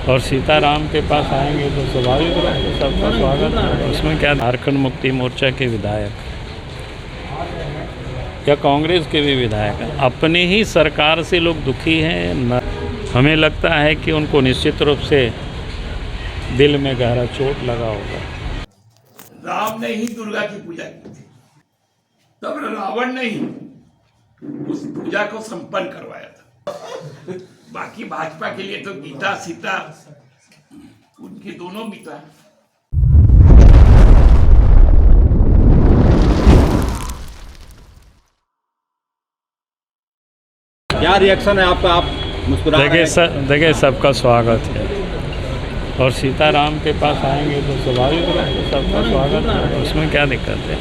और सीताराम के पास आएंगे तो स्वाभाविक रूप से सबका स्वागत है। उसमें क्या, झारखंड मुक्ति मोर्चा के विधायक या कांग्रेस के भी विधायक अपनी ही सरकार से लोग दुखी हैं। हमें लगता है कि उनको निश्चित रूप से दिल में गहरा चोट लगा होगा। राम ने ही दुर्गा की पूजा की थी, तब रावण ने ही उस पूजा को संपन्न करवाया था। बाकी भाजपा के लिए तो गीता सीता उनकी दोनों गीता है। क्या रिएक्शन है आपका? आप मुस्कुरा रहे हैं। देखिए सबका स्वागत है और सीताराम के पास आएंगे तो स्वाभाविक रूप से सबका स्वागत है। उसमें क्या दिक्कत है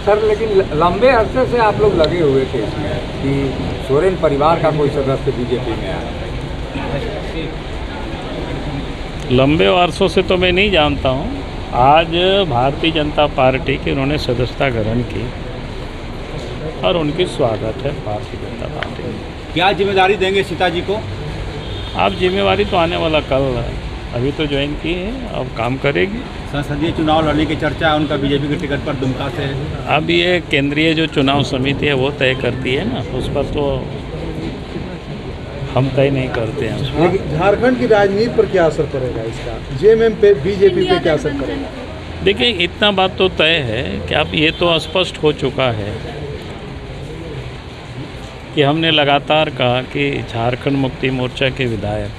सर? लेकिन लंबे अरसे से आप लोग लगे हुए थे इसमें कि सोरेन परिवार का कोई सदस्य बीजेपी में आया। लंबे वर्षों से तो मैं नहीं जानता हूँ। आज भारतीय जनता पार्टी की उन्होंने सदस्यता ग्रहण की और उनकी स्वागत है भारतीय जनता पार्टी में। क्या जिम्मेदारी देंगे सीता जी को? आप जिम्मेवारी तो आने वाला कल है, अभी तो ज्वाइन की है, अब काम करेगी। संसदीय चुनाव लड़ने की चर्चा है उनका बीजेपी के टिकट पर दुमका से। अब ये केंद्रीय जो चुनाव समिति है वो तय करती है ना, उस पर तो हम तय नहीं करते हैं। लेकिन झारखंड की राजनीति पर क्या असर पड़ेगा इसका? जेएमएम पे, बीजेपी पे क्या असर पड़ेगा? देखिए इतना बात तो तय है कि अब ये तो स्पष्ट हो चुका है कि हमने लगातार कहा कि झारखंड मुक्ति मोर्चा के विधायक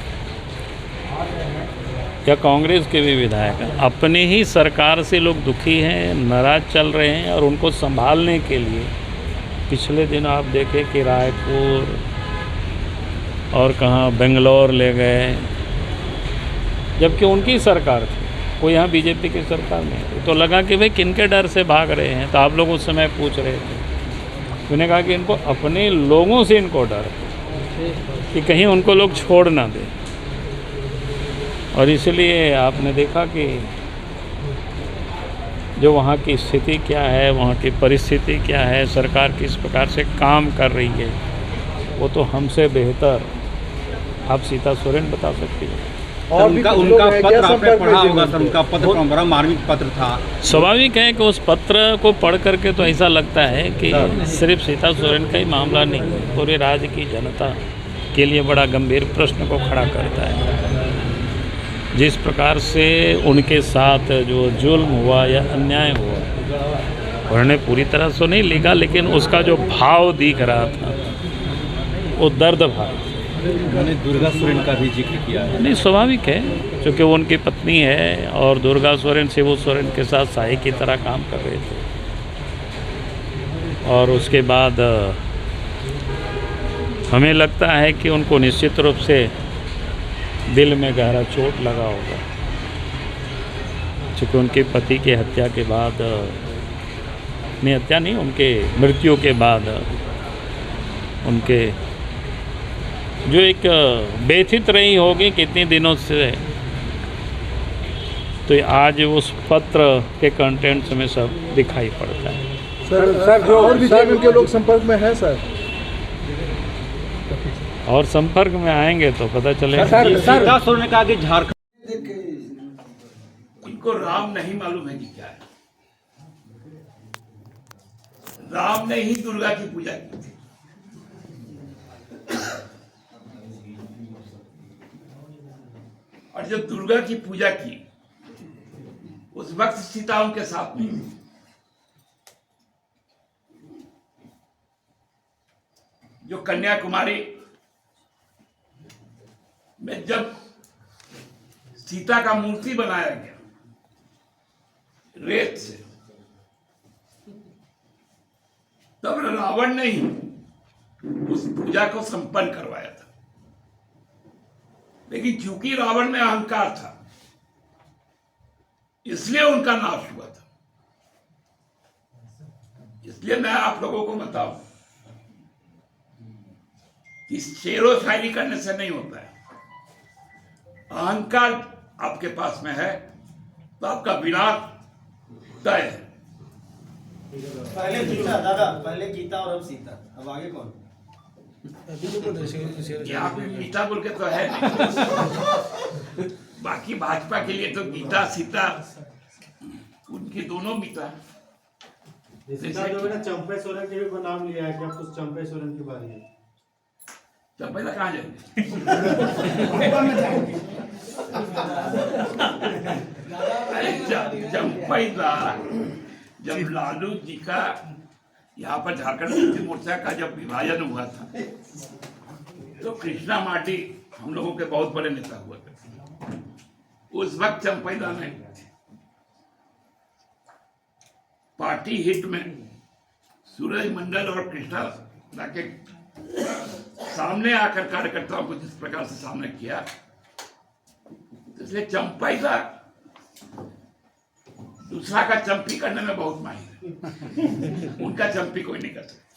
या कांग्रेस के भी विधायक अपनी ही सरकार से लोग दुखी हैं, नाराज चल रहे हैं और उनको संभालने के लिए पिछले दिन आप देखें कि रायपुर और कहाँ बेंगलोर ले गए, जबकि उनकी सरकार थी, कोई यहाँ बीजेपी की सरकार नहीं थी। तो लगा कि भाई किनके डर से भाग रहे हैं, तो आप लोग उस समय पूछ रहे थे। मैंने कहा कि इनको अपने लोगों से इनको डर है कि कहीं उनको लोग छोड़ ना दें, और इसलिए आपने देखा कि जो वहाँ की स्थिति क्या है, वहाँ की परिस्थिति क्या है, सरकार किस प्रकार से काम कर रही है, वो तो हमसे बेहतर आप सीता सोरेन बता सकती है। और उनका पत्र आपने पढ़ा होगा सर, उनका पत्र बड़ा मार्मिक पत्र था। स्वाभाविक है कि उस पत्र को पढ़ करके तो ऐसा लगता है कि सिर्फ सीता सोरेन का ही मामला नहीं, पूरे राज्य की जनता के लिए बड़ा गंभीर प्रश्न को खड़ा करता है। जिस प्रकार से उनके साथ जो जुल्म हुआ या अन्याय हुआ, उन्होंने पूरी तरह से नहीं लिखा, लेकिन उसका जो भाव दिख रहा था वो दर्द भाव। उन्होंने दुर्गा सोरेन का भी जिक्र किया है। नहीं, स्वाभाविक है क्योंकि वो उनकी पत्नी है और दुर्गा सोरेन शिबू सोरेन के साथ साई की तरह काम कर रहे थे। और उसके बाद हमें लगता है कि उनको निश्चित रूप से दिल में गहरा चोट लगा होगा, क्योंकि उनके पति की हत्या के बाद, नहीं हत्या नहीं, उनके मृत्यु के बाद उनके जो एक व्यथित रही होगी कितने दिनों से, तो आज उस पत्र के कंटेंट्स में सब दिखाई पड़ता है। सर जो और भी जेएमएम के लोग संपर्क में हैं सर, और संपर्क में आएंगे तो पता चलेगा। सीता सोरेन ने कहा कि झारखंड इनको राम नहीं मालूम है कि क्या है। राम ने ही दुर्गा की पूजा की थी, और जब दुर्गा की पूजा की उस वक्त सीता उनके साथ नहीं थी। जो कन्याकुमारी में जब सीता का मूर्ति बनाया गया रेत से, तब रावण ने ही उस पूजा को संपन्न करवाया था। लेकिन चूंकि रावण में अहंकार था, इसलिए उनका नाश हुआ था। इसलिए मैं आप लोगों को बताऊं कि शेरो शायरी करने से नहीं होता है। अहंकार आपके पास में है तो आपका विनाश तय है। पहले गीता दादा, पहले गीता और अब सीता, अब आगे कौन? यहाँ पे मीठा बोल के तो है नहीं। बाकी भाजपा के लिए तो गीता सीता उनकी दोनों गीता। सीता जो है ना चंपे सोरेन के भी नाम लिया है कि अब तो चंपे सोरेन की बारी है। चंपैदा कहाँ जाएंगे? अरे चंपैदा जब लालू जी का यहाँ पर झारखंड मुक्ति मोर्चा का जब विभाजन हुआ था तो कृष्णा माटी हम लोगों के बहुत बड़े नेता हुआ थे। उस वक्त चंपैदा ने पार्टी हिट में सूरज मंडल और कृष्णा के सामने आकर कार्यकर्ताओं को जिस प्रकार से सामने किया, इसलिए चंपैदा दूसरा का चंपी करने में बहुत माहिर है। उनका चंपी कोई नहीं कर सकता।